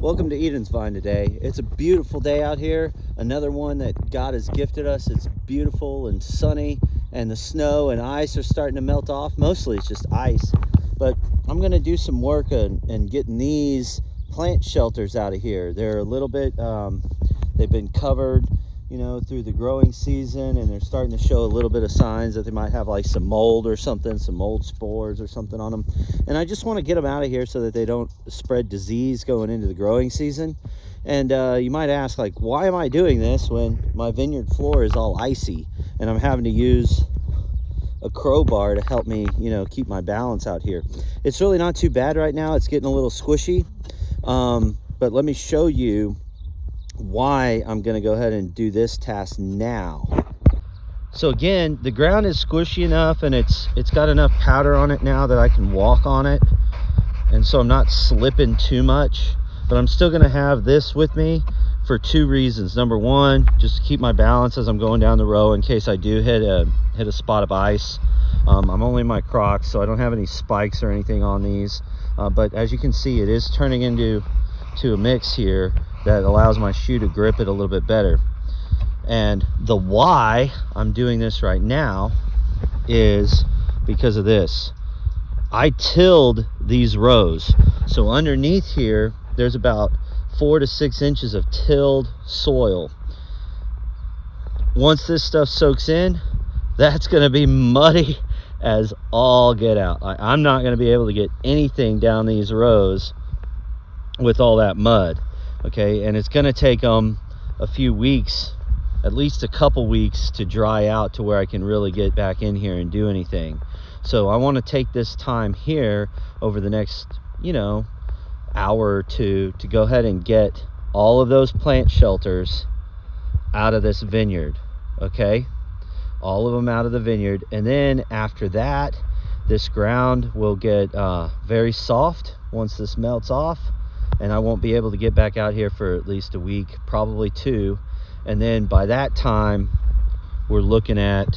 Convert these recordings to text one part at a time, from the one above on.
Welcome to Eden's Vine today. It's a beautiful day out here. Another one that God has gifted us. It's beautiful and sunny, and the snow and ice are starting to melt off. Mostly it's just ice, but I'm going to do some work and getting these plant shelters out of here. They're a little bit, they've been covered, through the growing season, and they're starting to show a little bit of signs that they might have like some mold or something, some mold spores or something on them. And I just want to get them out of here so that they don't spread disease going into the growing season. And you might ask, like, why am I doing this when my vineyard floor is all icy and I'm having to use a crowbar to help me, keep my balance out here? It's really not too bad right now. It's getting a little squishy. But let me show you why I'm going to go ahead and do this task now. So again, the ground is squishy enough, and it's got enough powder on it now that I can walk on it, and so I'm not slipping too much. But I'm still going to have this with me for two reasons. Number one, just to keep my balance as I'm going down the row in case I do hit a spot of ice. I'm only in my Crocs, so I don't have any spikes or anything on these, but as you can see, it is turning into a mix here that allows my shoe to grip it a little bit better. And the why I'm doing this right now is because of this. I tilled these rows, so underneath here there's about 4 to 6 inches of tilled soil. Once this stuff soaks in, that's going to be muddy as all get out. I'm not going to be able to get anything down these rows with all that mud. Okay, and it's going to take them a few weeks, at least a couple weeks, to dry out to where I can really get back in here and do anything. So I want to take this time here over the next hour or two to go ahead and get all of those plant shelters out of this vineyard. Okay, all of them out of the vineyard, and then after that this ground will get very soft once this melts off, and I won't be able to get back out here for at least a week, probably 2. And then by that time we're looking at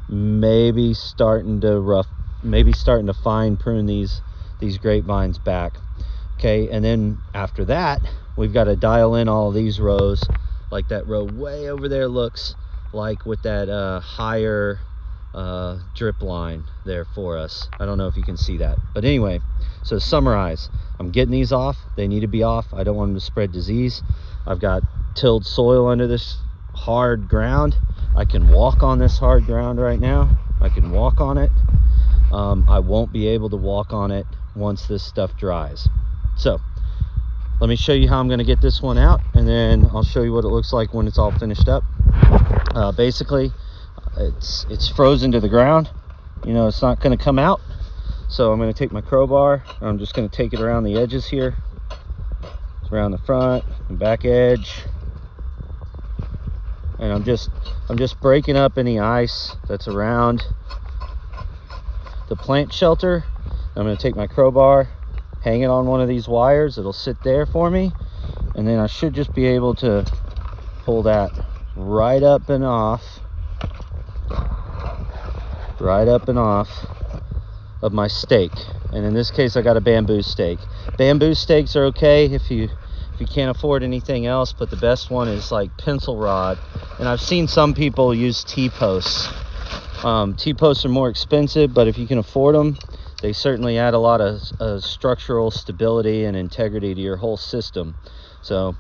maybe starting to fine prune these grapevines back. Okay, and then after that we've got to dial in all of these rows, like that row way over there looks like, with that higher drip line there for us. I don't know if you can see that, but anyway, so to summarize, I'm getting these off. They need to be off. I don't want them to spread disease. I've got tilled soil under this hard ground. I can walk on this hard ground right now. I can walk on it. I won't be able to walk on it once this stuff dries. So let me show you how I'm going to get this one out, and then I'll show you what it looks like when it's all finished up. Basically, it's frozen to the ground. It's not going to come out. So I'm going to take my crowbar, and I'm just going to take it around the edges here, around the front and back edge, and I'm just breaking up any ice that's around the plant shelter. I'm going to take my crowbar, hang it on one of these wires. It'll sit there for me, and then I should just be able to pull that right up and off of my stake. And in this case I got a bamboo stake. Bamboo stakes are okay if you can't afford anything else, but the best one is like pencil rod, and I've seen some people use T-posts. T-posts are more expensive, but if you can afford them, they certainly add a lot of structural stability and integrity to your whole system. So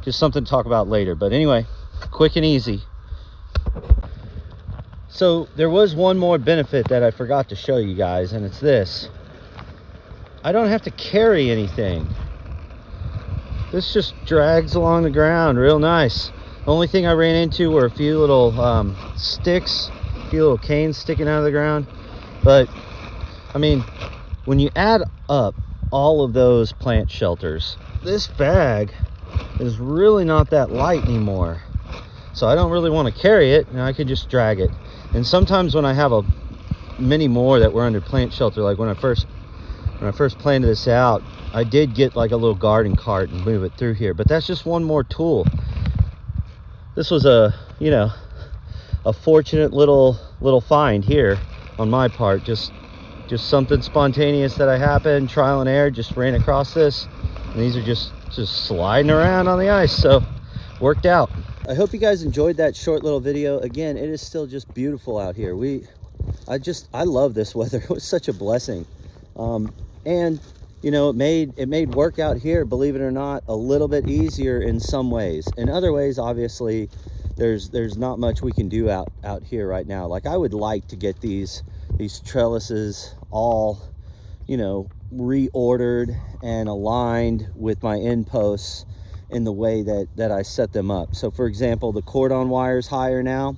just something to talk about later. But anyway, quick and easy. So there was one more benefit that I forgot to show you guys, and it's this. I don't have to carry anything. This just drags along the ground real nice. The only thing I ran into were a few little sticks, a few little canes sticking out of the ground. But I mean, when you add up all of those plant shelters, this bag is really not that light anymore. So I don't really want to carry it, and I could just drag it. And sometimes when I have many more that were under plant shelter, like when I first planted this out, I did get like a little garden cart and move it through here. But that's just one more tool. This was a fortunate little find here on my part. Just something spontaneous that I happened, trial and error, just ran across this. And these are just just sliding around on the ice, so worked out. I hope you guys enjoyed that short little video. Again, it is still just beautiful out here. I love this weather. It was such a blessing. And you know, it made work out here, believe it or not, a little bit easier in some ways. In other ways, obviously, there's not much we can do out here right now. Like, I would like to get these trellises all, you know, reordered and aligned with my end posts in the way that I set them up. So for example, the cordon wire is higher now.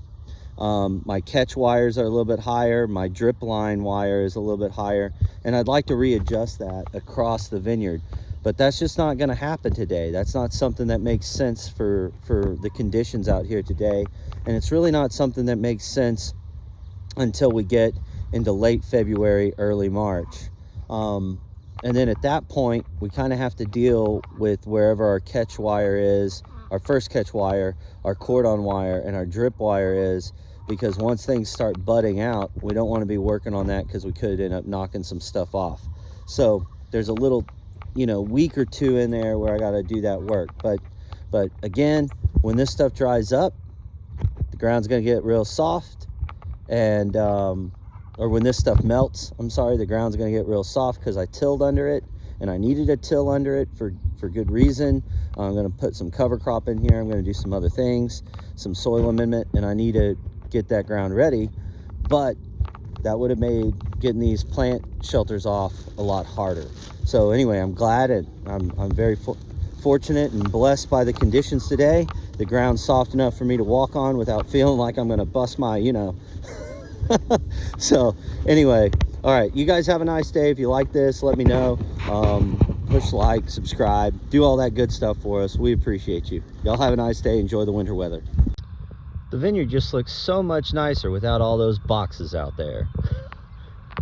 My catch wires are a little bit higher. My drip line wire is a little bit higher, and I'd like to readjust that across the vineyard, but that's just not going to happen today. That's not something that makes sense for the conditions out here today, and it's really not something that makes sense until we get into late February, early March. And then at that point, we kind of have to deal with wherever our catch wire is, our first catch wire, our cordon wire, and our drip wire is, because once things start budding out, we don't want to be working on that because we could end up knocking some stuff off. So there's a little, you know, week or two in there where I got to do that work. But again, when this stuff dries up, the ground's going to get real soft, and or when this stuff melts, I'm sorry, the ground's going to get real soft because I tilled under it, and I needed a till under it for good reason. I'm going to put some cover crop in here. I'm going to do some other things, some soil amendment, and I need to get that ground ready. But that would have made getting these plant shelters off a lot harder. So anyway, I'm glad, and I'm very fortunate and blessed by the conditions today. The ground's soft enough for me to walk on without feeling like I'm going to bust my, you know. So anyway, all right, you guys have a nice day. If you like this, let me know. Push like, subscribe, do all that good stuff for us. We appreciate you. Y'all have a nice day. Enjoy the winter weather. The vineyard just looks so much nicer without all those boxes out there.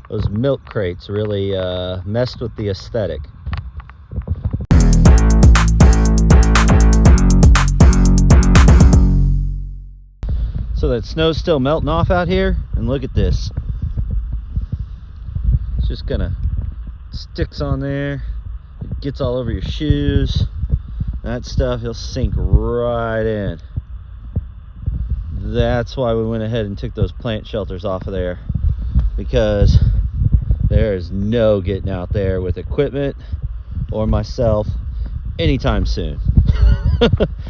Those milk crates really messed with the aesthetic. So that snow's still melting off out here, and look at this. It's just gonna sticks on there. It gets all over your shoes. That stuff, you'll sink right in. That's why we went ahead and took those plant shelters off of there, because there's no getting out there with equipment or myself anytime soon.